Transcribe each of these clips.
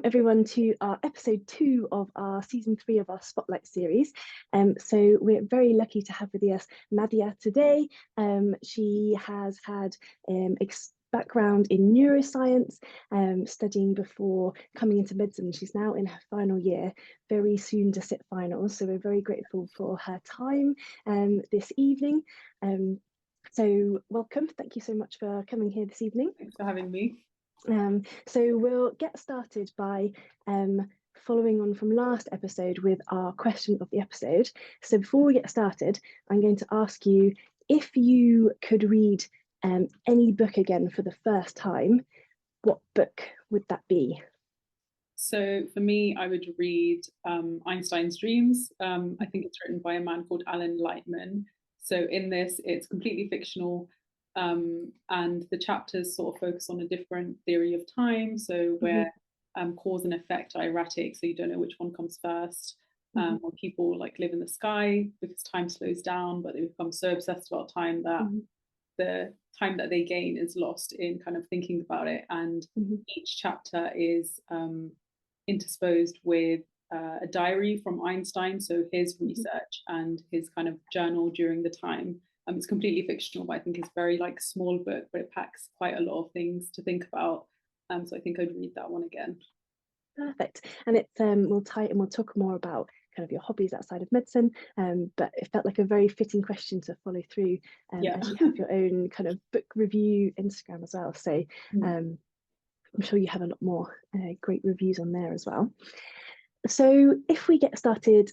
welcome everyone to our episode 2 of our season 3 of our Spotlight series. So we're very lucky to have with us Mahdiyyah today. She has had background in neuroscience, studying before coming into medicine. She's now in her final year, very soon to sit finals. So we're very grateful for her time this evening. So welcome. Thank you so much for coming here this evening. Thanks for having me. So we'll get started by following on from last episode with our question of the episode. So before we get started, I'm going to ask you if you could read any book again for the first time, what book would that be? So for me, I would read Einstein's Dreams. I think it's written by a man called Alan Lightman. So in this, it's completely fictional. And the chapters sort of focus on a different theory of time. So where cause and effect are erratic, so you don't know which one comes first. Or people like live in the sky because time slows down, but they become so obsessed about time that the time that they gain is lost in kind of thinking about it. And each chapter is interspersed with a diary from Einstein, so his research and his kind of journal during the time. It's completely fictional, but I think it's very like small book, but it packs quite a lot of things to think about. So I think I'd read that one again. Perfect. And it's we'll talk more about kind of your hobbies outside of medicine, but it felt like a very fitting question to follow through as you have your own kind of book review Instagram as well. So I'm sure you have a lot more great reviews on there as well. So if we get started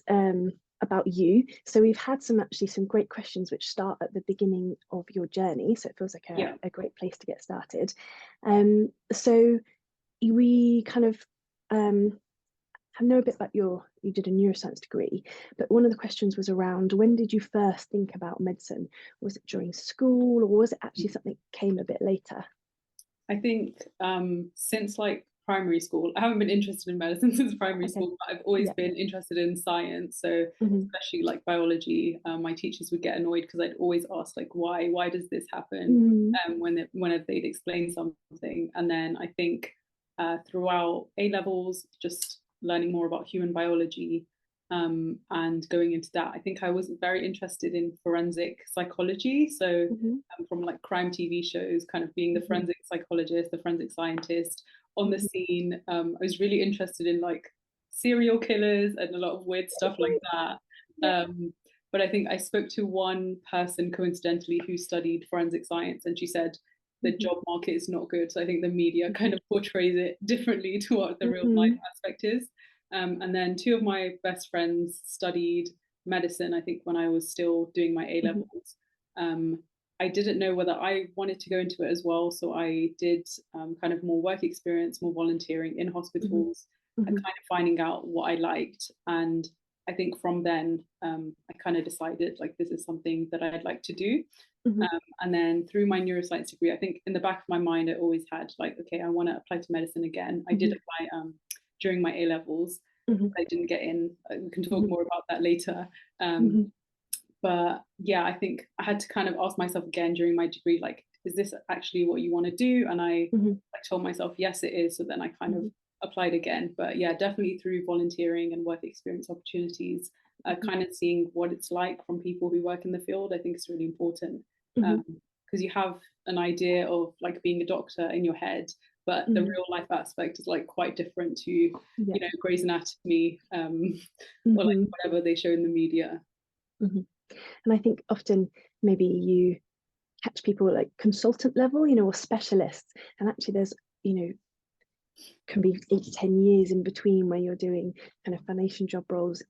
about you, so we've had some great questions which start at the beginning of your journey, so it feels like a great place to get started. So we kind of know a bit about you did a neuroscience degree, but one of the questions was around, when did you first think about medicine? Was it during school, or was it actually something that came a bit later? I think since like primary school, I haven't been interested in medicine since primary school, but I've always been interested in science. So especially like biology, my teachers would get annoyed because I'd always ask like, why does this happen? Whenever they'd explain something. And then I think throughout A levels, just learning more about human biology and going into that, I think I was very interested in forensic psychology. So from like crime TV shows, kind of being the forensic psychologist, the forensic scientist on the scene. I was really interested in like serial killers and a lot of weird stuff like that. But I think I spoke to one person coincidentally who studied forensic science, and she said the job market is not good. So I think the media kind of portrays it differently to what the real life aspect is. And then two of my best friends studied medicine, I think when I was still doing my A levels. I didn't know whether I wanted to go into it as well. So I did kind of more work experience, more volunteering in hospitals, and kind of finding out what I liked. And I think from then, I kind of decided like this is something that I'd like to do. And then through my neuroscience degree, I think in the back of my mind, I always had like, okay, I want to apply to medicine again. I did apply during my A levels. I didn't get in. We can talk more about that later. But yeah, I think I had to kind of ask myself again during my degree, like, is this actually what you want to do? And I told myself, yes, it is. So then I kind of applied again. But yeah, definitely through volunteering and work experience opportunities, kind of seeing what it's like from people who work in the field, I think is really important. Because you have an idea of like being a doctor in your head, but the real life aspect is like quite different to, you know, Grey's Anatomy or like whatever they show in the media. And I think often maybe you catch people at like consultant level, you know, or specialists, and actually there's, you know, can be 8 to 10 years in between where you're doing kind of foundation job roles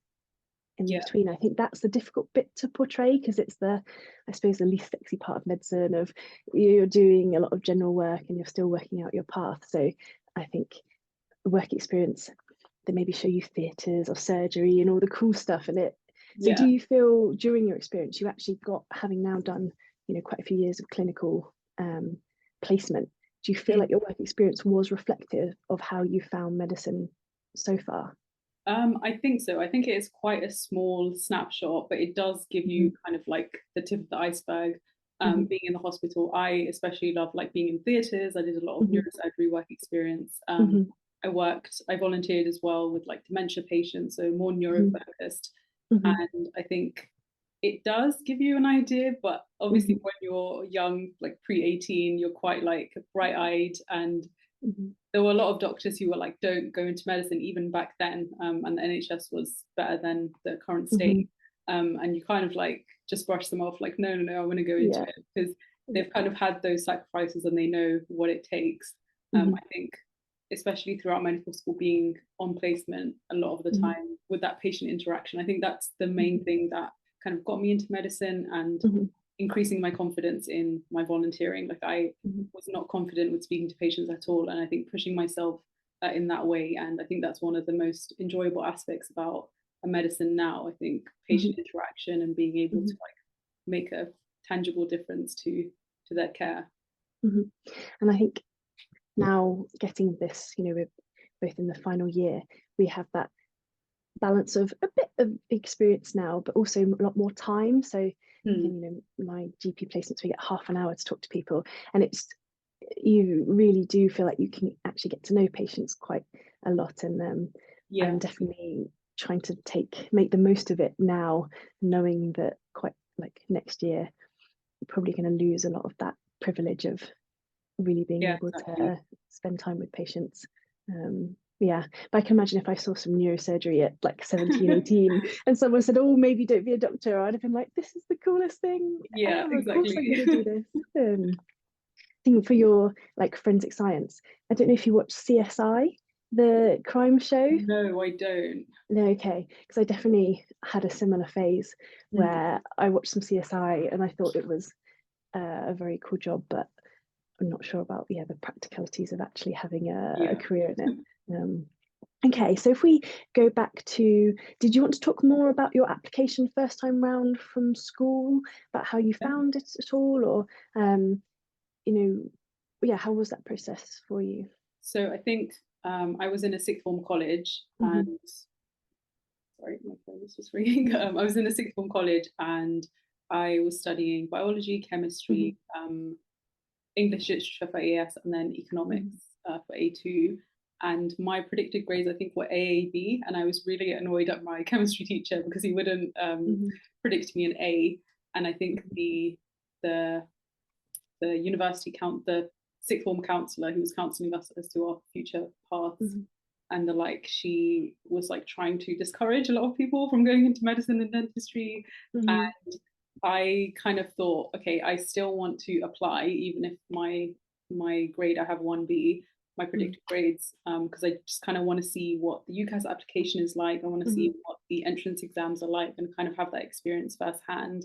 in between. I think that's the difficult bit to portray, because it's I suppose the least sexy part of medicine, of you're doing a lot of general work and you're still working out your path. So I think work experience, they maybe show you theatres or surgery and all the cool stuff in it. So do you feel during your experience you actually got, having now done, you know, quite a few years of clinical placement, do you feel like your work experience was reflective of how you found medicine so far? I think so. I think it is quite a small snapshot, but it does give you kind of like the tip of the iceberg. Being in the hospital, I especially love like being in theatres. I did a lot of neurosurgery work experience. I volunteered as well with like dementia patients, so more neuro focused. And I think it does give you an idea, but obviously when you're young, like pre-18, you're quite like bright-eyed, and there were a lot of doctors who were like, don't go into medicine even back then, and the NHS was better than the current state. And you kind of like just brush them off like, no, I want to go into it, because they've kind of had those sacrifices and they know what it takes. I think especially throughout medical school, being on placement a lot of the time with that patient interaction, I think that's the main thing that kind of got me into medicine and increasing my confidence in my volunteering. Like I was not confident with speaking to patients at all, and I think pushing myself in that way, and I think that's one of the most enjoyable aspects about a medicine now. I think patient interaction and being able to like make a tangible difference to their care. And I think now getting this, we're both in the final year, we have that balance of a bit of experience now, but also a lot more time. So my GP placements, we get half an hour to talk to people, and you really do feel like you can actually get to know patients quite a lot. And I'm definitely trying to make the most of it now, knowing that quite like next year we're probably going to lose a lot of that privilege of really being able to spend time with patients. But I can imagine if I saw some neurosurgery at like 17, 18 and someone said, oh, maybe don't be a doctor, I'd have been like, this is the coolest thing ever. Of course I'm going to do this. I think for your like forensic science, I don't know if you watch CSI, the crime show. No, I don't. No, okay, because I definitely had a similar phase where I watched some CSI and I thought it was a very cool job, but I'm not sure about the practicalities of actually having a career in it. Okay, so if we go back to, did you want to talk more about your application first time round from school, about how you found it at all, or how was that process for you? So I think I was in a sixth form college, and sorry, my phone was just ringing. I was in a sixth form college, and I was studying biology, chemistry, English literature for AS, and then economics for A2. And my predicted grades, I think, were AAB, and I was really annoyed at my chemistry teacher because he wouldn't predict me an A. And I think the university the sixth form counselor who was counselling us as to our future paths and the like, she was like trying to discourage a lot of people from going into medicine and dentistry. And I kind of thought, okay, I still want to apply, even if my grade, I have 1B, my predicted grades, because I just kind of want to see what the UCAS application is like. I want to see what the entrance exams are like and kind of have that experience firsthand.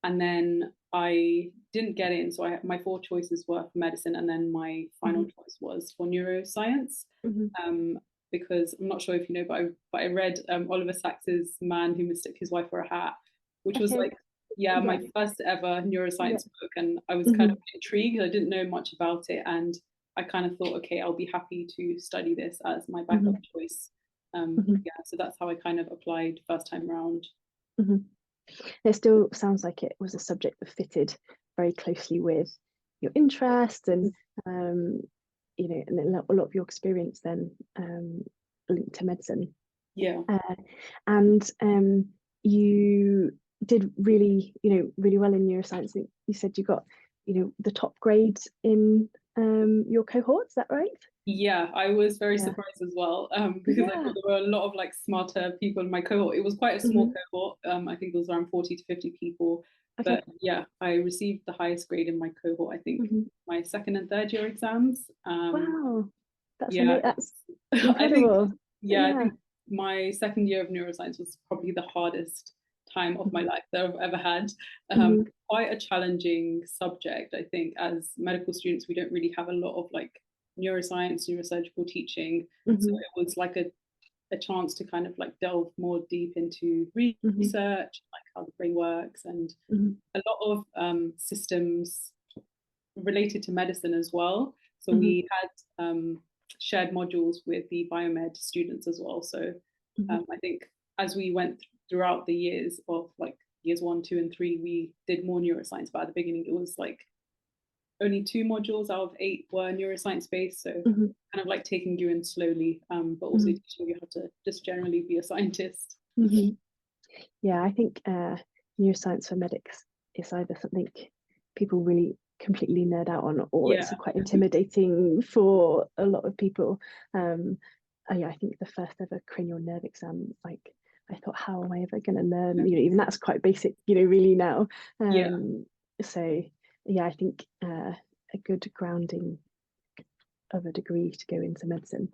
And then I didn't get in, so my 4 choices were for medicine, and then my final choice was for neuroscience. Because I'm not sure if you know, but I read Oliver Sacks's Man Who Mistook His Wife for a Hat, which was like my first ever neuroscience book, and I was kind of intrigued. I didn't know much about it, and I kind of thought, okay, I'll be happy to study this as my backup choice. So that's how I kind of applied first time round. It still sounds like it was a subject that fitted very closely with your interest, and and a lot of your experience then linked to medicine. And you did really well in neuroscience. You said you got the top grades in your cohort, is that right? Yeah, I was very surprised as well, because I thought there were a lot of like smarter people in my cohort. It was quite a small cohort. I think it was around 40 to 50 people. But I received the highest grade in my cohort, I think, my second and third year exams. Wow, that's I incredible. think my second year of neuroscience was probably the hardest time of my life that I've ever had. Quite a challenging subject, I think. As medical students, we don't really have a lot of like neuroscience, neurosurgical teaching. So it was like a chance to kind of like delve more deep into research, like how the brain works, and a lot of systems related to medicine as well. So we had shared modules with the biomed students as well. So I think as we went throughout the years of like years 1, 2, and 3, we did more neuroscience, but at the beginning it was like only 2 modules out of 8 were neuroscience based, so kind of like taking you in slowly, but also teaching you how to just generally be a scientist. Yeah, I think neuroscience for medics is either something people really completely nerd out on, or it's quite intimidating for a lot of people. Yeah, I think the first ever cranial nerve exam, like, I thought, how am I ever going to learn? You know, even that's quite basic, you know, really now. So yeah, I think a good grounding of a degree to go into medicine.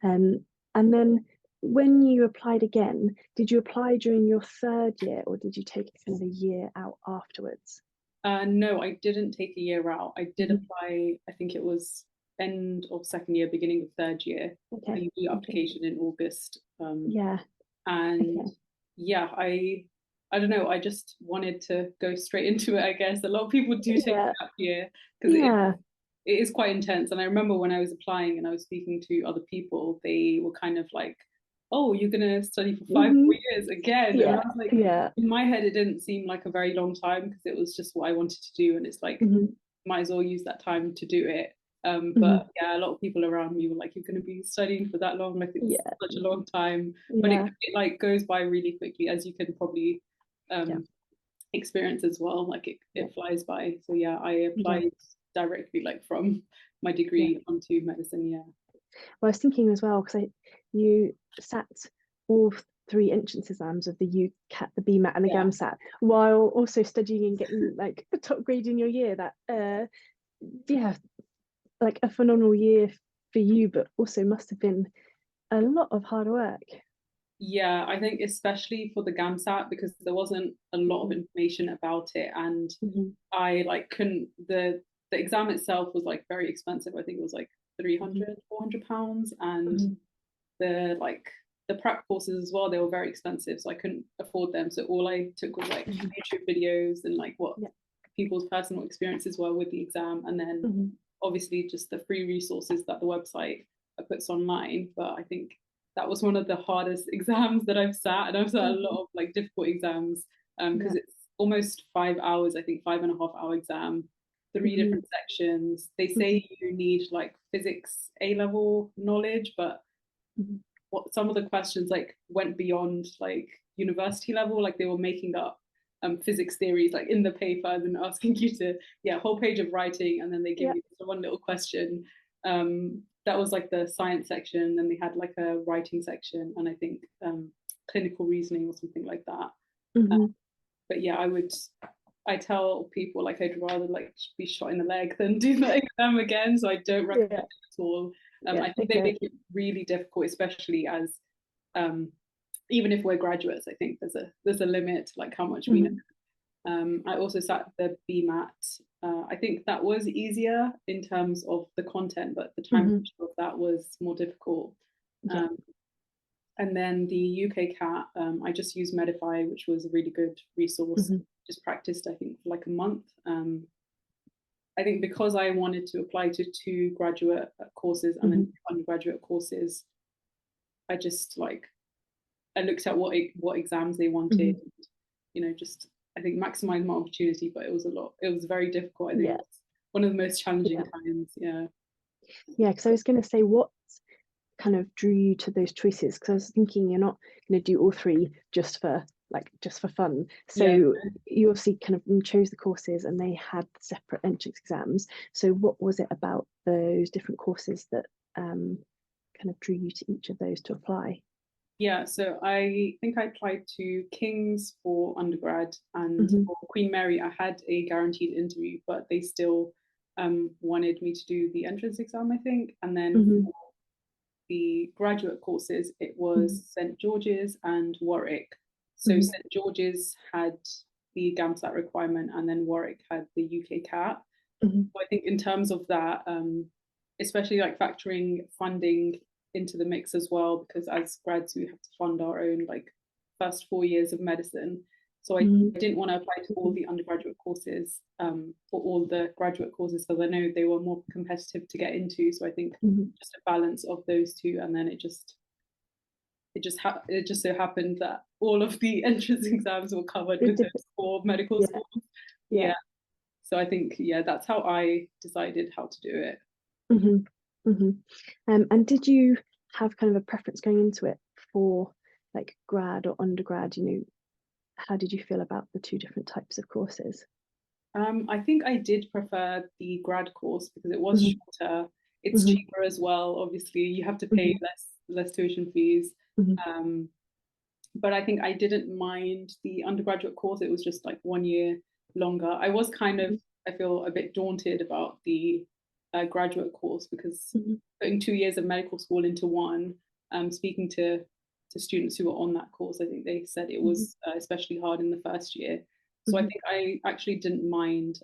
And then when you applied again, did you apply during your 3rd year, or did you take kind of a year out afterwards? No, I didn't take a year out. I did apply, I think it was end of 2nd year, beginning of 3rd year. I did application in August. And yeah, I don't know, I just wanted to go straight into it, I guess. A lot of people do take a gap year because it is quite intense. And I remember when I was applying and I was speaking to other people, they were kind of like, oh, you're gonna study for 5 more years again. And I was like, in my head, it didn't seem like a very long time because it was just what I wanted to do. And it's like, might as well use that time to do it. But yeah, a lot of people around me were like, you're going to be studying for that long, like it's such a long time. But it like goes by really quickly, as you can probably experience as well. Like it flies by. So yeah, I applied directly like from my degree onto medicine. Well, I was thinking as well, because you sat all 3 entrance exams of the UCAT, the BMAT, and the GAMSAT, while also studying and getting like a top grade in your year. That like a phenomenal year for you, but also must have been a lot of hard work. Yeah, I think especially for the GAMSAT, because there wasn't a lot of information about it, and I like couldn't, the exam itself was like very expensive. I think it was like 300, 400 pounds, and the prep courses as well, they were very expensive, so I couldn't afford them. So all I took was like YouTube videos and like what people's personal experiences were with the exam, and then obviously just the free resources that the website puts online. But I think that was one of the hardest exams that I've sat, and I've sat a lot of like difficult exams because it's almost 5 hours, I think 5.5 hour exam, 3 different sections. They say you need like physics A-level knowledge, but what some of the questions like went beyond like university level, like they were making up physics theories like in the paper and then asking you to whole page of writing, and then they give you one little question. That was like the science section, then they had like a writing section, and I think clinical reasoning or something like that. But yeah, I tell people like I'd rather like be shot in the leg than do the exam again, so I don't recommend it at all. I think they make it really difficult, especially as even if we're graduates. I think there's a limit to like how much we know. I also sat the BMAT. I think that was easier in terms of the content, but the time of that was more difficult. And then the UK CAT, I just used Medify, which was a really good resource. Just practiced, I think, for like a month. I think because I wanted to apply to 2 graduate courses and then undergraduate courses, I just like, I looked at what exams they wanted, you know, just I think maximize my opportunity, but it was a lot. It was very difficult. I think it was one of the most challenging times. Yeah, because I was going to say, what kind of drew you to those choices? Because I was thinking you're not going to do all 3 just for fun. So you obviously kind of chose the courses and they had separate entrance exams. So what was it about those different courses that kind of drew you to each of those to apply? Yeah, so I think I applied to King's for undergrad, and for Queen Mary I had a guaranteed interview, but they still wanted me to do the entrance exam, I think. And then for the graduate courses, it was St George's and Warwick. So St George's had the GAMSAT requirement, and then Warwick had the UK CAT. So I think in terms of that, especially like factoring funding into the mix as well, because as grads we have to fund our own like first 4 years of medicine. So I didn't want to apply to all the undergraduate courses for all the graduate courses, because I know they were more competitive to get into. So I think just a balance of those 2, and then it just so happened that all of the entrance exams were covered with those 4 medical schools. So I think, yeah, that's how I decided how to do it. And did you have kind of a preference going into it for like grad or undergrad? How did you feel about the two different types of courses? I think I did prefer the grad course because it was shorter. It's cheaper as well. Obviously, you have to pay less tuition fees. Um, but I think I didn't mind the undergraduate course. It was just like 1 year longer. I was kind of, I feel a bit daunted about the graduate course because putting 2 years of medical school into one, speaking to students who were on that course, I think they said it was especially hard in the first year. So I think I actually didn't mind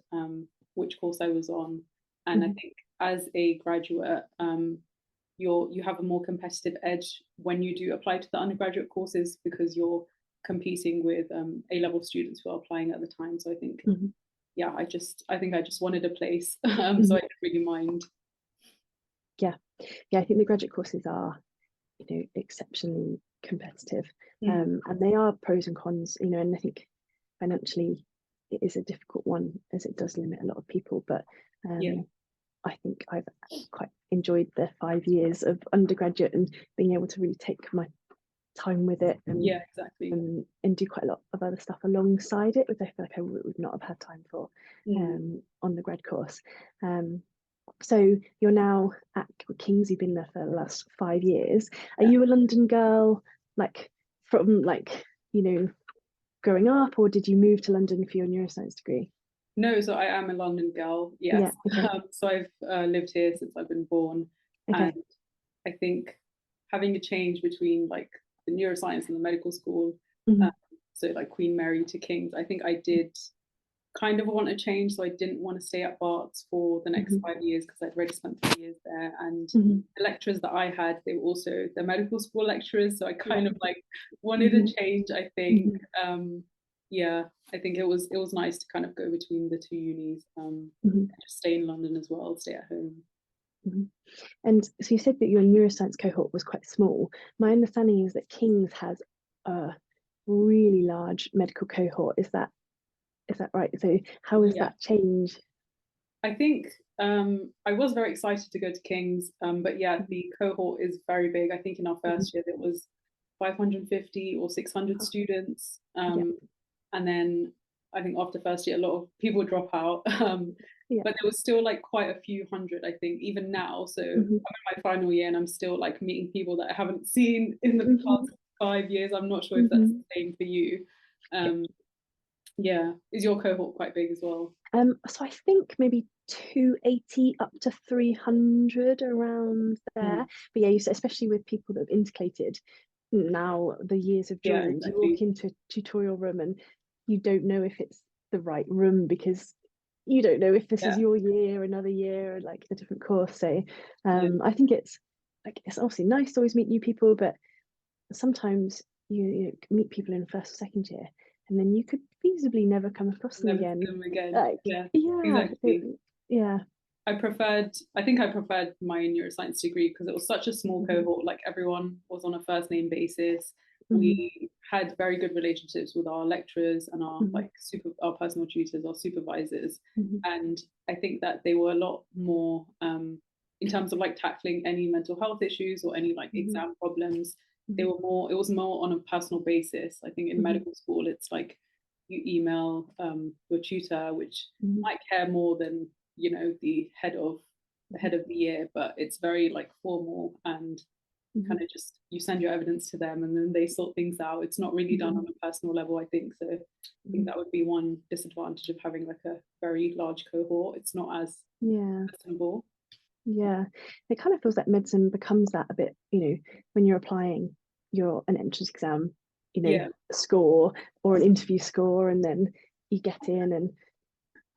which course I was on. And I think as a graduate, you have a more competitive edge when you do apply to the undergraduate courses because you're competing with A-level students who are applying at the time. So I think, yeah, I think I just wanted a place, so I didn't really mind. Yeah, I think the graduate courses are, exceptionally competitive, and they are pros and cons, and I think financially it is a difficult one as it does limit a lot of people, but I think I've quite enjoyed the 5 years of undergraduate and being able to really take my time with it and exactly, and do quite a lot of other stuff alongside it, which I feel like I would not have had time for on the grad course. So you're now at King's, you've been there for the last 5 years. Are you a London girl, like from growing up, or did you move to London for your neuroscience degree? No, so I am a London girl, yes. Yeah, okay. So I've lived here since I've been born. Okay. And I think having a change between like the neuroscience and the medical school, so like Queen Mary to King's, I think I did kind of want to change. So I didn't want to stay at Barts for the next 5 years because I'd already spent 3 years there. And the lecturers that I had, they were also the medical school lecturers. So I kind of like wanted a change, I think. Yeah, I think it was nice to kind of go between the two unis, and just stay in London as well, stay at home. And so you said that your neuroscience cohort was quite small. My understanding is that King's has a really large medical cohort. Is that right? So how has that changed? I think I was very excited to go to King's, but yeah, the cohort is very big. I think in our first year it was 550 or 600 students, and then I think after first year a lot of people drop out, but there was still like quite a few hundred, I think, even now. So I'm in my final year and I'm still like meeting people that I haven't seen in the past 5 years. I'm not sure if that's the same for you. Yeah, is your cohort quite big as well? So I think maybe 280 up to 300 around there. But yeah, especially with people that have intercalated, now the years have joined. You walk into a tutorial room and you don't know if it's the right room because you don't know if this is your year, another year, like a different course. So I think it's obviously nice to always meet new people, but sometimes you meet people in first or second year and then you could feasibly never come across them again. Like, exactly. Yeah. I think I preferred my neuroscience degree because it was such a small cohort. Like everyone was on a first name basis. We had very good relationships with our lecturers and our our personal tutors, our supervisors, and I think that they were a lot more in terms of like tackling any mental health issues or any like exam problems. They were more. It was more on a personal basis. I think in medical school, it's like you email your tutor, which might care more than the head of the year, but it's very like formal and kind of just you send your evidence to them and then they sort things out. It's not really done on a personal level, I think. So I think that would be one disadvantage of having like a very large cohort. It's not as personable. Yeah, it kind of feels like medicine becomes that a bit, when you're applying an entrance exam, score or an interview score, and then you get in and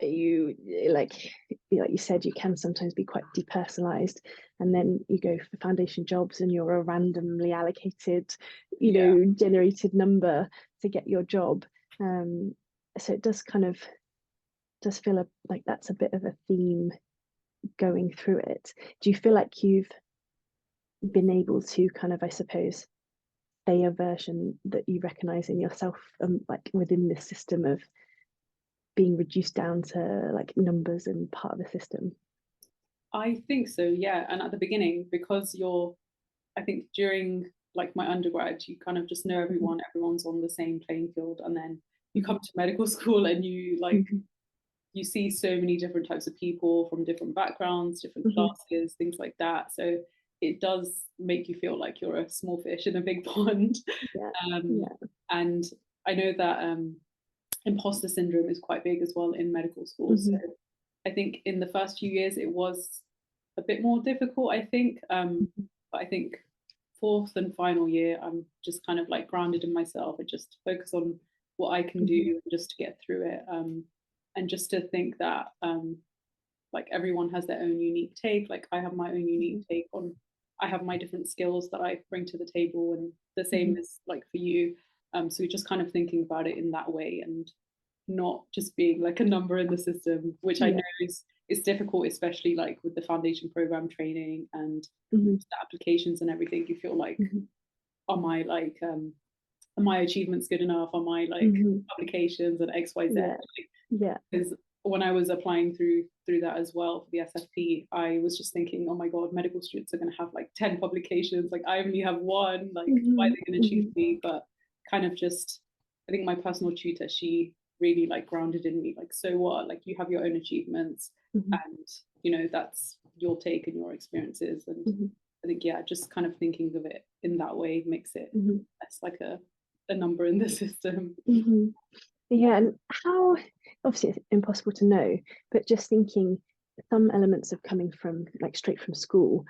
you like you said, you can sometimes be quite depersonalized, and then you go for foundation jobs and you're a randomly allocated generated number to get your job, so it does feel like that's a bit of a theme going through it. Do you feel like you've been able to kind of, I suppose, say a version that you recognize in yourself, like within this system of being reduced down to like numbers and part of the system? I think so, yeah. And at the beginning, because I think during like my undergrad, you kind of just know everyone, everyone's on the same playing field. And then you come to medical school and you like, you see so many different types of people from different backgrounds, different classes, things like that. So it does make you feel like you're a small fish in a big pond. And I know that imposter syndrome is quite big as well in medical school. So I think in the first few years it was a bit more difficult, I think. But I think fourth and final year, I'm just kind of like grounded in myself and just focus on what I can do just to get through it. And just to think that like everyone has their own unique take. Like I have my own unique take on, I have my different skills that I bring to the table, and the same is like for you. So we're just kind of thinking about it in that way and not just being like a number in the system, which I know is difficult, especially like with the foundation program training and the applications and everything. You feel like, are my achievements good enough? Are my like publications and XYZ? Because when I was applying through that as well for the SFP, I was just thinking, oh my God, medical students are going to have like 10 publications. Like I only have one. Like why are they going to choose me? But kind of just, I think my personal tutor, she really like grounded in me. Like, so what? Like you have your own achievements, and you know that's your take and your experiences. And I think just kind of thinking of it in that way makes it less like a number in the system. Yeah, and how, obviously it's impossible to know, but just thinking some elements of coming from like straight from school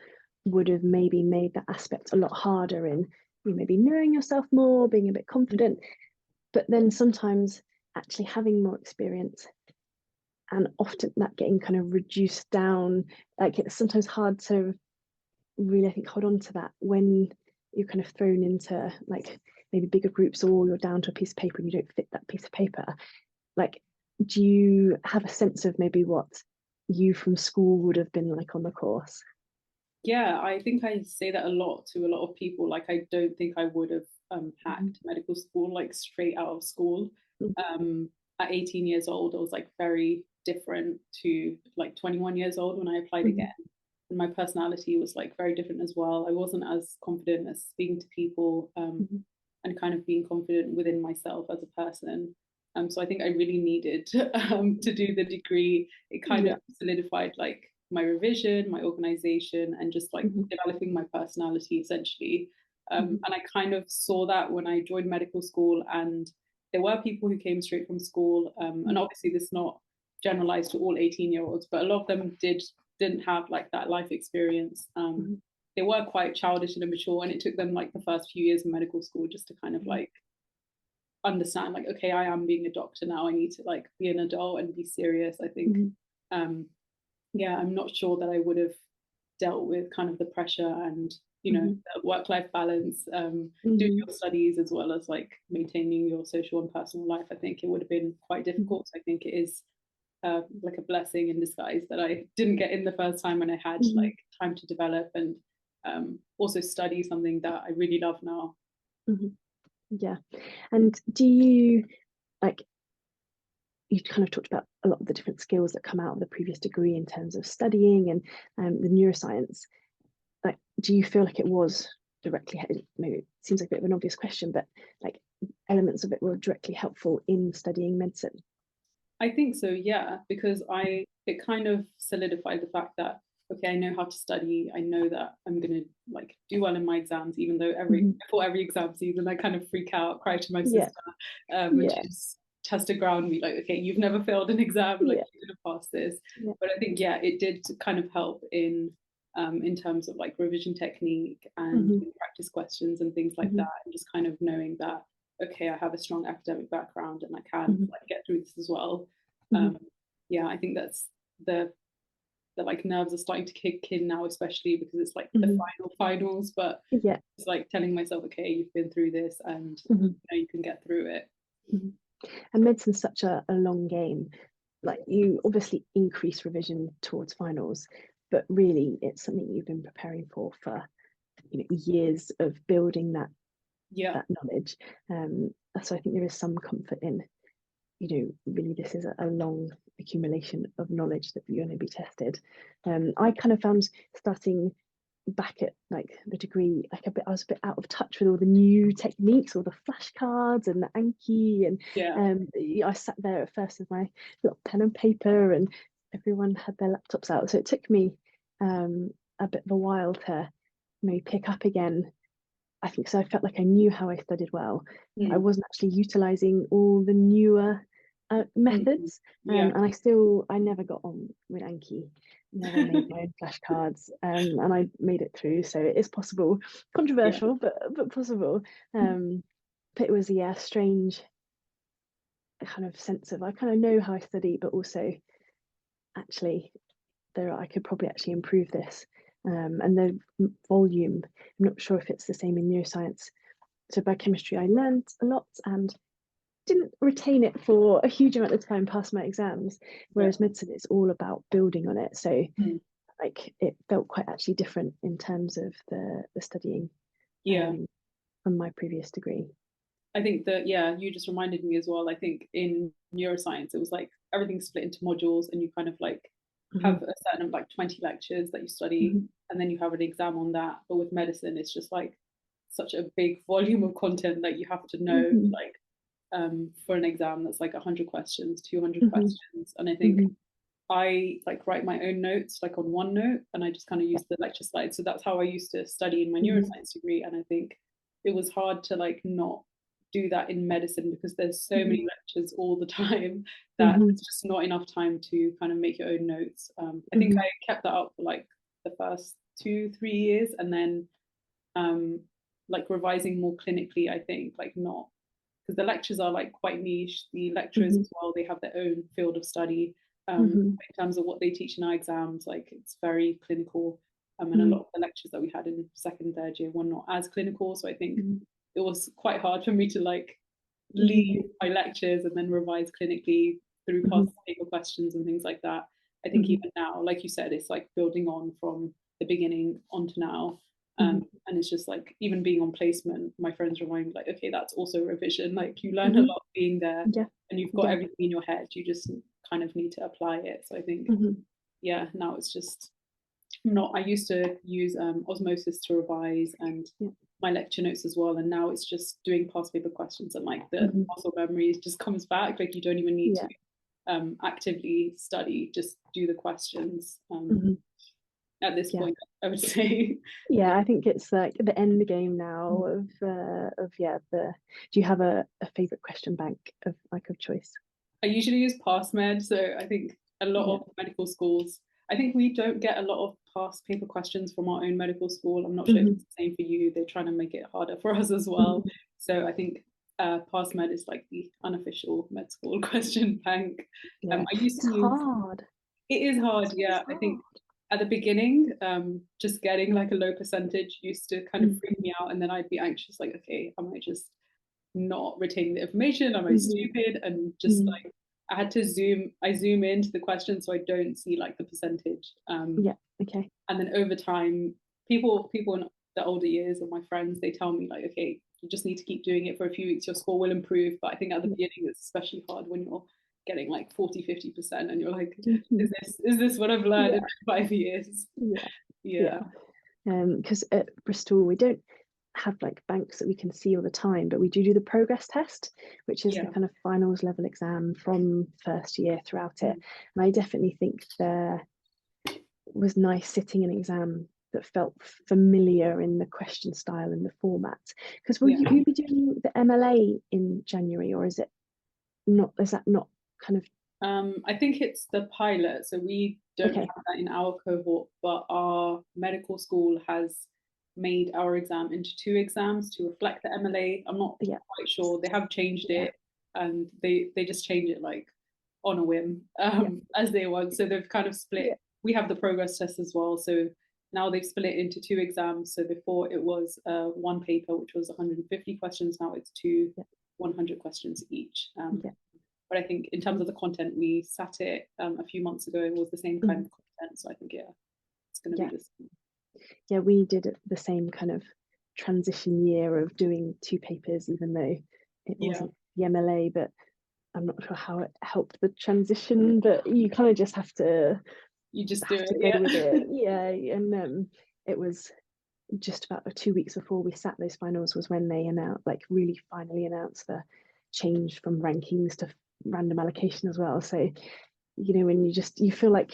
would have maybe made that aspect a lot harder in you maybe knowing yourself more, being a bit confident, but then sometimes actually having more experience and often that getting kind of reduced down, like it's sometimes hard to really, I think, hold on to that when you're kind of thrown into like maybe bigger groups, or you're down to a piece of paper and you don't fit that piece of paper. Like, do you have a sense of maybe what you from school would have been like on the course? Yeah, I think I say that a lot to a lot of people. Like, I don't think I would have hacked medical school like straight out of school. At 18 years old, I was like very different to like 21 years old when I applied again. And my personality was like very different as well. I wasn't as confident as speaking to people, and kind of being confident within myself as a person. So I think I really needed to do the degree. It kind of solidified like my revision, my organization, and just like developing my personality essentially. And I kind of saw that when I joined medical school, and there were people who came straight from school, and obviously this is not generalized to all 18-year-olds, but a lot of them didn't have like that life experience. They were quite childish and immature, and it took them like the first few years of medical school just to kind of like understand like, okay, I am being a doctor now, I need to like be an adult and be serious. I think I'm not sure that I would have dealt with kind of the pressure and work-life balance, doing your studies as well as like maintaining your social and personal life. I think it would have been quite difficult. I think it is like a blessing in disguise that I didn't get in the first time, when I had like time to develop and also study something that I really love now. Yeah. And do you, like, you kind of talked about a lot of the different skills that come out of the previous degree in terms of studying and the neuroscience. Like, do you feel like it was directly, maybe it seems like a bit of an obvious question, but like elements of it were directly helpful in studying medicine? I think so, yeah, because it kind of solidified the fact that, okay, I know how to study. I know that I'm gonna like do well in my exams, even though before every exam season I kind of freak out, cry to my sister, and she just has to ground me, like, okay, you've never failed an exam, like you're gonna pass this. But I think it did kind of help in terms of like revision technique and practice questions and things like that, and just kind of knowing that, okay, I have a strong academic background and I can like get through this as well. I think that's the like nerves are starting to kick in now, especially because it's like the finals, but it's like telling myself, okay, you've been through this and you can get through it. And medicine's such a long game. Like, you obviously increase revision towards finals, but really it's something you've been preparing for years of building that knowledge. So I think there is some comfort in really this is a long accumulation of knowledge that you're going to be tested. I kind of found starting back at like the degree, like I was a bit out of touch with all the new techniques, all the flashcards and the Anki, and I sat there at first with my little pen and paper, and everyone had their laptops out, so it took me a bit of a while to maybe pick up again. I think so. I felt like I knew how I studied well. I wasn't actually utilizing all the newer methods, and I never got on with Anki. Never made my own flashcards, and I made it through. So it is possible, controversial, but possible. But it was strange kind of sense of I kind of know how I study, but also actually I could probably actually improve this. And the volume, I'm not sure if it's the same in neuroscience. So biochemistry, I learned a lot and didn't retain it for a huge amount of time past my exams, whereas medicine is all about building on it. So like it felt quite actually different in terms of the studying from my previous degree. I think that, you just reminded me as well. I think in neuroscience, it was like everything's split into modules, and you kind of like have a certain like 20 lectures that you study, and then you have an exam on that. But with medicine, it's just like such a big volume of content that you have to know, like for an exam that's like 100 questions, 200 questions. And I think I like write my own notes like on OneNote, and I just kind of use the lecture slides. So that's how I used to study in my neuroscience degree. And I think it was hard to like not do that in medicine, because there's so many lectures all the time that it's just not enough time to kind of make your own notes. I think I kept that up for like the first 2-3 years, and then like revising more clinically, I think, like not, because the lectures are like quite niche. The lecturers as well, they have their own field of study in terms of what they teach in our exams. Like it's very clinical, and a lot of the lectures that we had in second, third year were not as clinical. So I think it was quite hard for me to like leave my lectures and then revise clinically through past paper questions and things like that. I think even now, like you said, it's like building on from the beginning onto now. And it's just like, even being on placement, my friends remind me like, okay, that's also revision. Like you learn a lot being there, and you've got everything in your head. You just kind of need to apply it. So I think, now it's just I used to use osmosis to revise, and my lecture notes as well, and now it's just doing past paper questions, and like the muscle memory just comes back. Like you don't even need to actively study, just do the questions at this point, I would say. I think it's like the end game now of do you have a favorite question bank of choice? I usually use PassMed. So I think a lot of medical schools, I think we don't get a lot of past paper questions from our own medical school. I'm not sure if it's the same for you. They're trying to make it harder for us as well. So I think PassMed is like the unofficial med school question bank. I used to use. Hard. It is hard, I think at the beginning, just getting like a low percentage used to kind of freak me out, and then I'd be anxious, like, okay, am I just not retaining the information? Am I stupid? And just like I had to zoom into the question so I don't see like the percentage. Okay. And then over time, people in the older years of my friends, they tell me like, okay, you just need to keep doing it for a few weeks, your score will improve. But I think at the beginning, it's especially hard when you're getting like 40-50%, and you're like, is this what I've learned in 5 years? Because at Bristol we don't have like banks that we can see all the time, but we do the progress test, which is the kind of finals level exam from first year throughout it. And I definitely think there was nice sitting an exam that felt familiar in the question style and the format. Because will you be doing the MLA in January, or is it not? Is that not kind of? I think it's the pilot, so we don't have that in our cohort, but our medical school has made our exam into 2 exams to reflect the MLA. I'm not quite sure. They have changed it, and they just change it like on a whim as they want. So they've kind of split. We have the progress test as well, so now they've split it into 2 exams. So before it was 1 paper, which was 150 questions. Now it's 2 100 questions each. But I think in terms of the content, we sat it a few months ago. It was the same kind of content. So I think, it's going to be the same. Yeah, we did the same kind of transition year of doing 2 papers, even though it wasn't the MLA. But I'm not sure how it helped the transition, but you kind of just have to do it, go with it. Yeah. And it was just about 2 weeks before we sat those finals was when they announced, like really finally announced the change from rankings to random allocation as well. So, you know, when you feel like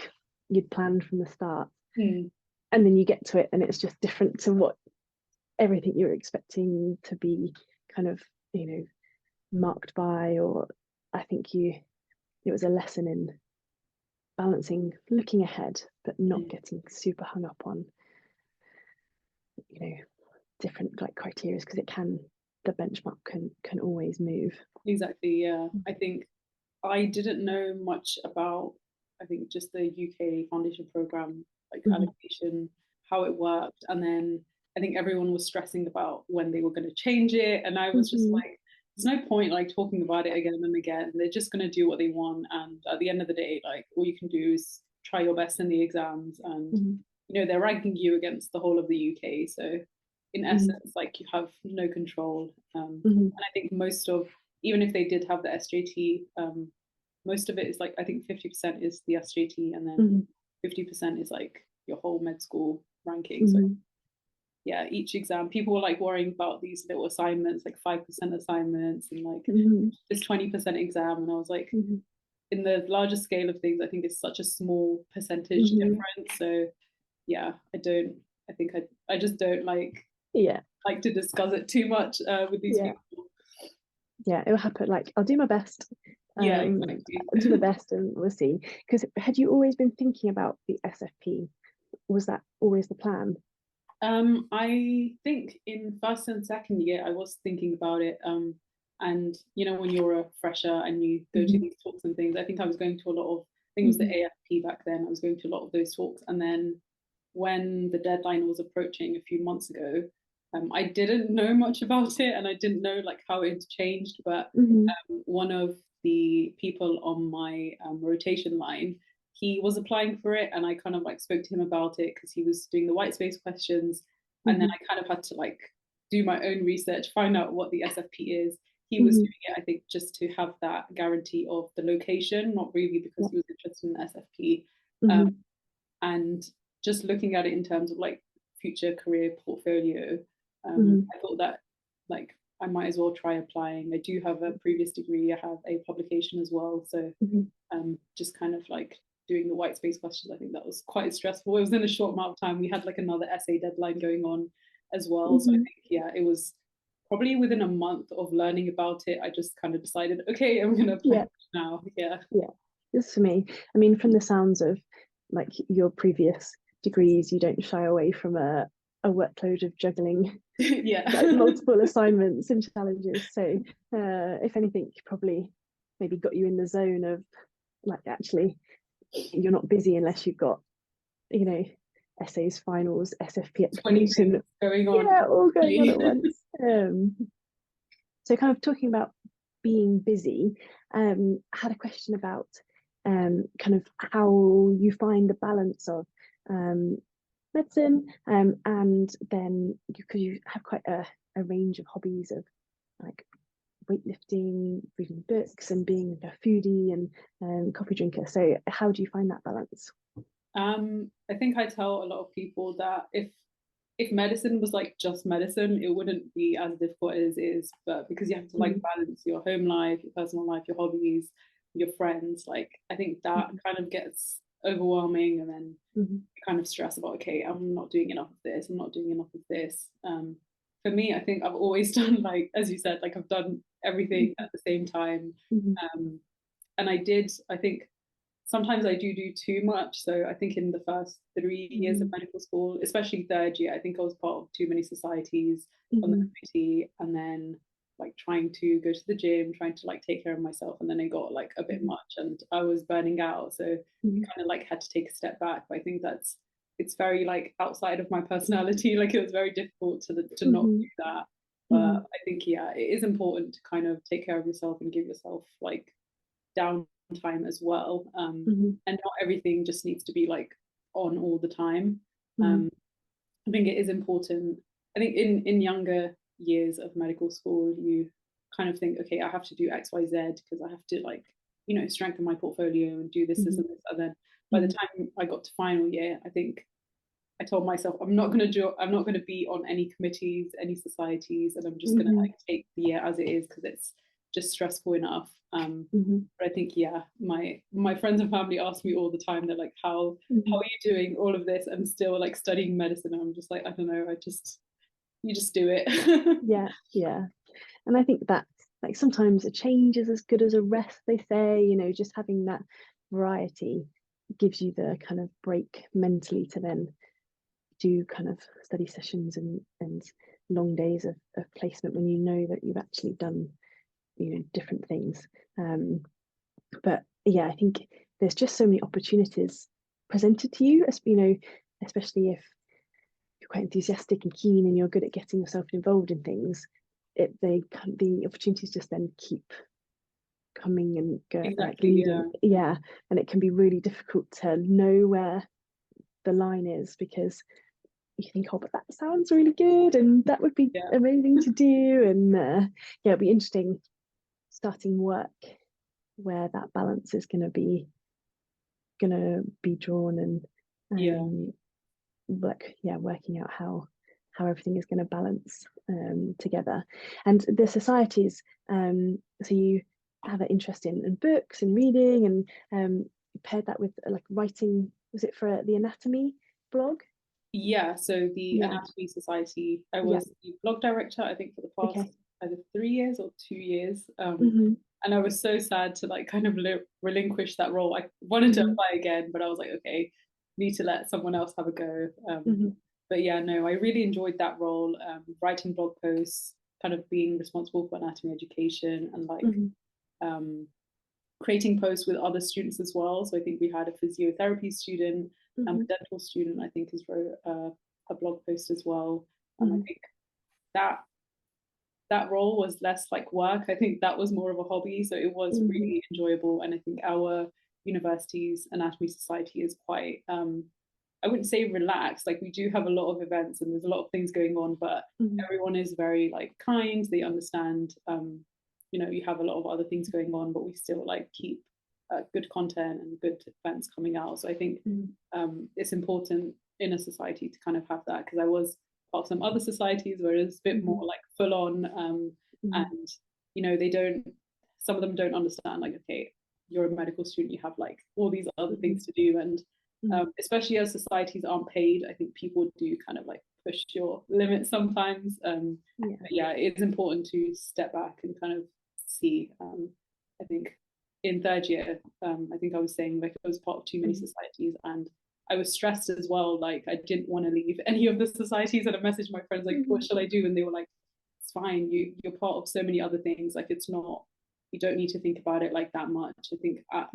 you'd planned from the start, and then you get to it and it's just different to what everything you're expecting to be kind of, you know, marked by. Or I think it was a lesson in balancing looking ahead but not getting super hung up on, you know, different like criteria, because the benchmark can always move. Exactly, yeah. I think I didn't know much about, I think, just the UK foundation program, like allocation, how it worked. And then I think everyone was stressing about when they were going to change it. And I was just like, there's no point like talking about it again and again. They're just going to do what they want. And at the end of the day, like all you can do is try your best in the exams. And, you know, they're ranking you against the whole of the UK. So in essence, like you have no control. And I think even if they did have the SJT, most of it is like, I think 50% is the SJT, and then 50% is like your whole med school ranking. So yeah, each exam, people were like worrying about these little assignments, like 5% assignments and like this 20% exam. And I was like, in the larger scale of things, I think it's such a small percentage difference. So yeah, I just don't like to discuss it too much with these people. Yeah, it'll happen. Like, I'll do my best. Exactly. I'll do my best and we'll see. Because had you always been thinking about the SFP? Was that always the plan? I think in first and second year I was thinking about it. And you know, when you're a fresher and you go to these talks and things, I think I was going to a lot of, I think it was the AFP back then, I was going to a lot of those talks. And then when the deadline was approaching a few months ago, I didn't know much about it, and I didn't know like how it changed. But one of the people on my rotation line, he was applying for it, and I kind of like spoke to him about it because he was doing the white space questions, and then I kind of had to like do my own research, find out what the SFP is. He was doing it, I think, just to have that guarantee of the location, not really because he was interested in SFP. And just looking at it in terms of like future career portfolio, I thought that like I might as well try applying. I do have a previous degree, I have a publication as well. So just kind of like doing the white space questions, I think that was quite stressful. It was in a short amount of time. We had like another essay deadline going on as well. So I think, yeah, it was probably within a month of learning about it, I just kind of decided, okay, I'm going to apply now. Yeah. This for me, I mean, from the sounds of like your previous degrees, you don't shy away from a workload of juggling like multiple assignments and challenges. So if anything, probably maybe got you in the zone of like, actually you're not busy unless you've got, you know, essays, finals, SFP application going on. All going on at once. So kind of talking about being busy, I had a question about kind of how you find the balance of medicine, and then because you have quite a range of hobbies of like weightlifting, reading books, and being a foodie and coffee drinker. So how do you find that balance? I think I tell a lot of people that if medicine was like just medicine, it wouldn't be as difficult as it is. But because you have to like balance your home life, your personal life, your hobbies, your friends, like I think that kind of gets overwhelming, and then you kind of stress about, okay, I'm not doing enough of this, I'm not doing enough of this. For me, I think I've always done, like as you said, like I've done everything at the same time. And I think sometimes I do too much. So I think in the first 3 years of medical school, especially third year, I think I was part of too many societies on the committee, and then like trying to go to the gym, trying to like take care of myself, and then it got like a bit much and I was burning out. So I kind of like had to take a step back. But I think it's very like outside of my personality. Like it was very difficult to not do that. But I think, yeah, it is important to kind of take care of yourself and give yourself like downtime as well. And not everything just needs to be like on all the time. I think it is important. I think in younger years of medical school, you kind of think, okay, I have to do X, Y, Z because I have to like, you know, strengthen my portfolio and do this, this, and this. And then by the time I got to final year, I think I told myself I'm not going to be on any committees, any societies, and I'm just going to like take the year as it is because it's just stressful enough. But I think, yeah, my friends and family ask me all the time, they're like, how are you doing all of this and still like studying medicine? And I'm just like, I don't know, you just do it. Yeah. And I think that like sometimes a change is as good as a rest, they say, you know, just having that variety gives you the kind of break mentally to then do kind of study sessions and long days of placement when you know that you've actually done, you know, different things. But yeah, I think there's just so many opportunities presented to you, as you know, especially if you're quite enthusiastic and keen and you're good at getting yourself involved in things. The opportunities just then keep coming and go, Exactly, like leading, and it can be really difficult to know where the line is, because you think, oh, but that sounds really good and that would be amazing to do. And it'll be interesting starting work where that balance is going to be drawn, and working out how everything is going to balance together. And the societies, so you have an interest in books and reading, and paired that with like writing. Was it for the anatomy blog? Yeah, so the Anatomy Society, I was the blog director, I think, for the past either 3 years or 2 years. And I was so sad to like kind of relinquish that role. I wanted to apply again, but I was like, okay, need to let someone else have a go. But yeah, no, I really enjoyed that role, writing blog posts, kind of being responsible for anatomy education, and like creating posts with other students as well. So I think we had a physiotherapy student and a dental student, I think, has wrote a blog post as well. And I think that role was less like work. I think that was more of a hobby. So it was really enjoyable. And I think our university's anatomy society is quite, I wouldn't say relaxed. Like we do have a lot of events and there's a lot of things going on, but everyone is very like kind. They understand, you know, you have a lot of other things going on, but we still like keep good content and good events coming out. So I think it's important in a society to kind of have that, because I was part of some other societies where it's a bit more like full on, and you know, some of them don't understand, like, okay, you're a medical student, you have like all these other things to do, and especially as societies aren't paid, I think people do kind of like push your limits sometimes. But yeah, it's important to step back and kind of see. I think in third year, I think I was saying like I was part of too many societies, and I was stressed as well. Like I didn't want to leave any of the societies, and I messaged my friends like, what shall I do? And they were like, it's fine, you're part of so many other things. Like it's not, you don't need to think about it like that much. I think at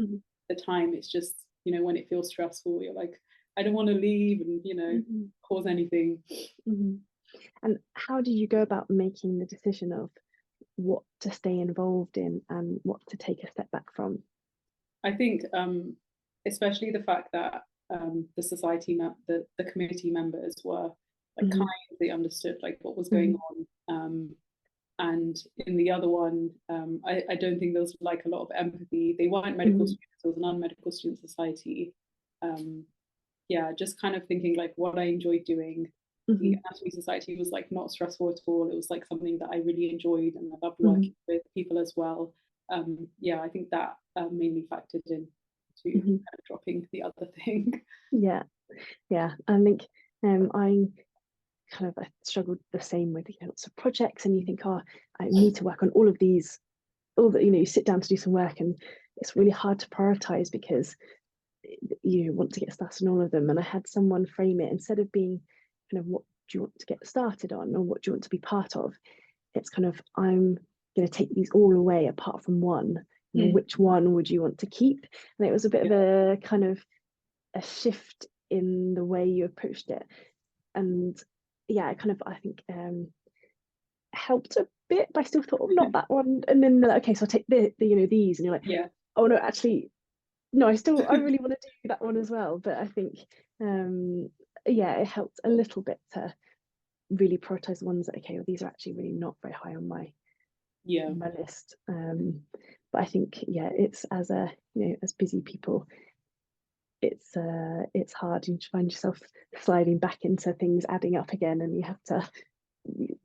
the time it's just, you know, when it feels stressful, you're like, I don't want to leave and, you know, cause anything. And how did you go about making the decision of what to stay involved in and what to take a step back from? I think especially the fact that the society, the committee members were like kind, they understood like what was going on. And in the other one, I don't think there was like a lot of empathy. They weren't medical students, it was a non-medical student society. Just kind of thinking like what I enjoyed doing. The anatomy society was like not stressful at all. It was like something that I really enjoyed, and I loved working with people as well. I think that mainly factored in to kind of dropping the other thing. Yeah, I think I struggled the same with lots of projects, and you think, oh, I need to work on all of these, you sit down to do some work, and it's really hard to prioritize because you want to get started on all of them. And I had someone frame it, instead of being kind of what do you want to get started on or what do you want to be part of, it's kind of, I'm going to take these all away apart from one. Which one would you want to keep? And it was a bit of a kind of a shift in the way you approached it. And I think helped a bit, but I still thought, oh, not that one. And then they're like, okay, so I'll take the these, and you're like, oh no, actually no, I really want to do that one as well. But I think it helped a little bit to really prioritize the ones that, okay, well, these are actually really not very high on my my list. But I think, yeah, it's as a, as busy people, it's hard. You find yourself sliding back into things adding up again, and you have to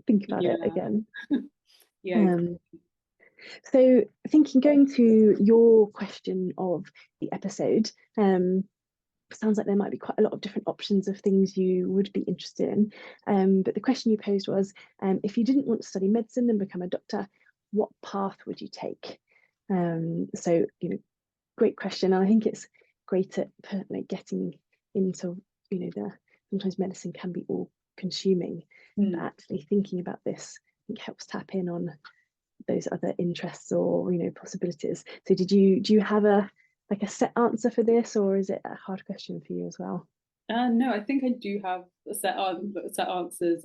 think about it again. So going to your question of the episode, sounds like there might be quite a lot of different options of things you would be interested in. But the question you posed was, if you didn't want to study medicine and become a doctor, what path would you take? So, great question. And I think it's great at like getting into, sometimes medicine can be all consuming, but actually thinking about this, I think helps tap in on those other interests or, possibilities. So do you have a set answer for this, or is it a hard question for you as well? No, I think I do have set answers.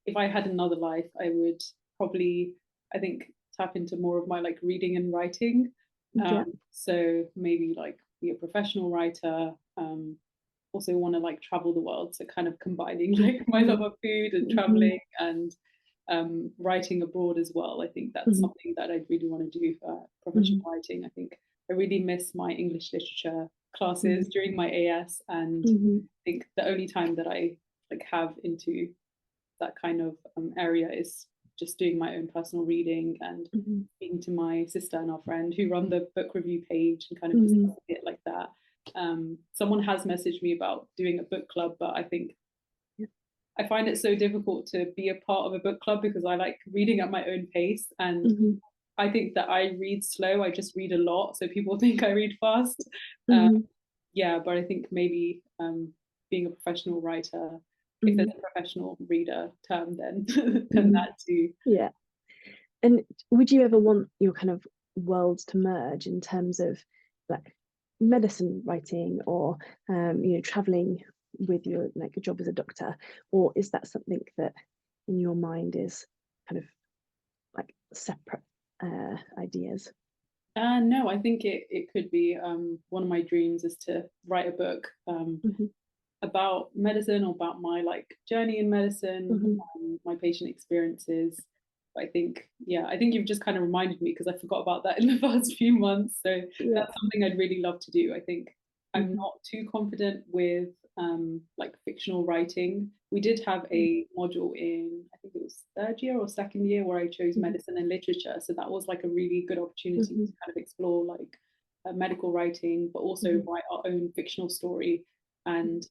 If I had another life, I would probably, I think, tap into more of my like reading and writing. So maybe like be a professional writer. Also want to like travel the world, so kind of combining like my love of food and traveling and writing abroad as well. I think that's something that I'd really want to do for professional writing. I think I really miss my English literature classes during my AS, and I think the only time that I like have into that kind of area is just doing my own personal reading and speaking to my sister and our friend who run the book review page and kind of discussing it like that. Someone has messaged me about doing a book club, but I think I find it so difficult to be a part of a book club because I like reading at my own pace, and I think that I read slow. I just read a lot, so people think I read fast. But I think maybe being a professional writer, if there's a professional reader term, then that too. Yeah. And would you ever want your kind of worlds to merge in terms of like medicine writing or traveling with your like a job as a doctor, or is that something that in your mind is kind of like separate ideas? No, I think it could be. One of my dreams is to write a book about medicine or about my like journey in medicine, my patient experiences. I think you've just kind of reminded me because I forgot about that in the past few months. So that's something I'd really love to do. I think I'm not too confident with like fictional writing. We did have a module in, I think it was third year or second year, where I chose medicine and literature. So that was like a really good opportunity to kind of explore like medical writing, but also write our own fictional story. And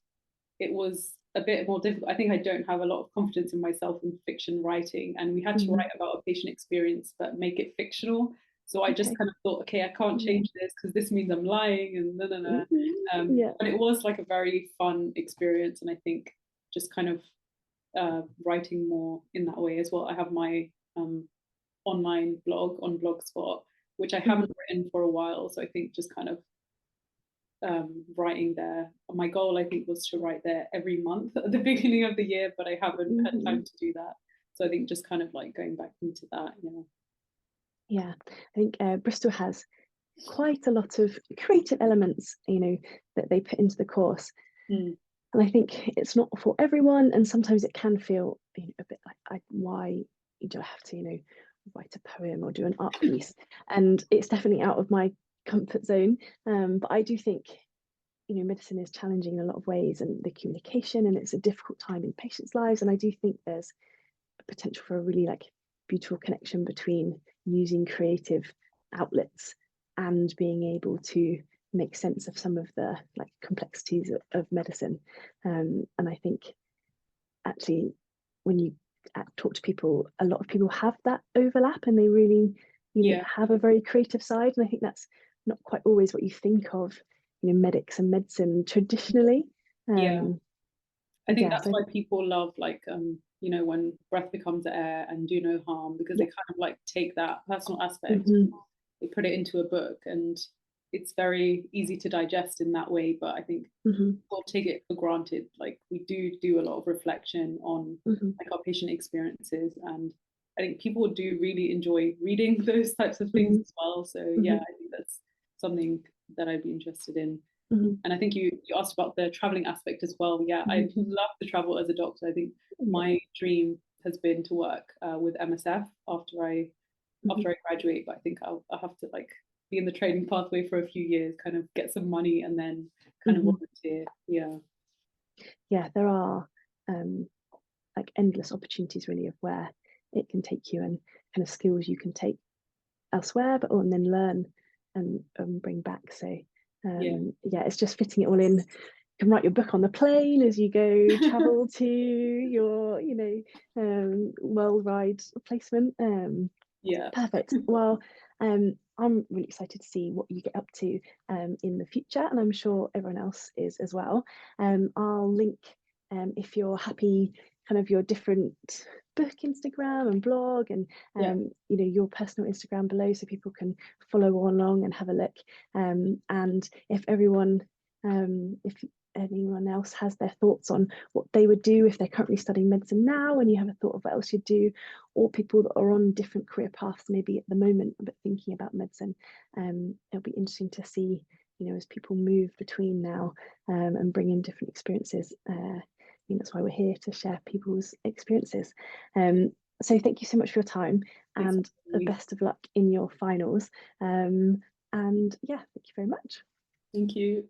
it was a bit more difficult. I think I don't have a lot of confidence in myself in fiction writing, and we had to write about a patient experience but make it fictional. So I just kind of thought, okay, I can't change this because this means I'm lying and But it was like a very fun experience, and I think just kind of writing more in that way as well. I have my online blog on Blogspot, which I haven't written for a while. So I think just kind of writing there. My goal, I think, was to write there every month at the beginning of the year, but I haven't had time to do that. So I think just kind of like going back into that, Yeah, I think Bristol has quite a lot of creative elements, that they put into the course. And I think it's not for everyone, and sometimes it can feel a bit like, why do I have to, write a poem or do an art piece? And it's definitely out of my comfort zone. But I do think, medicine is challenging in a lot of ways, and the communication, and it's a difficult time in patients' lives. And I do think there's a potential for a really like beautiful connection between using creative outlets and being able to make sense of some of the like complexities of medicine. And I think actually when you talk to people, a lot of people have that overlap, and they really have a very creative side. And I think that's not quite always what you think of medics and medicine traditionally. I think that's why people love like when breath becomes air and do no harm, because they kind of like take that personal aspect, they put it into a book, and it's very easy to digest in that way. But I think people take it for granted. Like we do a lot of reflection on like our patient experiences, and I think people do really enjoy reading those types of things as well. So I think that's something that I'd be interested in. And I think you asked about the traveling aspect as well. I'd love to travel as a doctor. I think my dream has been to work with MSF after I after I graduate, but I think I'll have to like be in the training pathway for a few years, kind of get some money and then kind of volunteer. Yeah, there are like endless opportunities really of where it can take you, and kind of skills you can take elsewhere, but and then learn and bring back. So yeah, it's just fitting it all in. You can write your book on the plane as you go travel to your, you know, worldwide placement. Yeah, perfect. Well, I'm really excited to see what you get up to in the future, and I'm sure everyone else is as well. I'll link, if you're happy, kind of your different book Instagram and blog, and you know, your personal Instagram below, so people can follow along and have a look. And if everyone, if anyone else has their thoughts on what they would do if they're currently studying medicine now, and you have a thought of what else you'd do, or people that are on different career paths maybe at the moment but thinking about medicine, it'll be interesting to see, you know, as people move between now and bring in different experiences. I think that's why we're here, to share people's experiences. So thank you so much for your time, and the best of luck in your finals. And yeah, thank you very much. Thank you.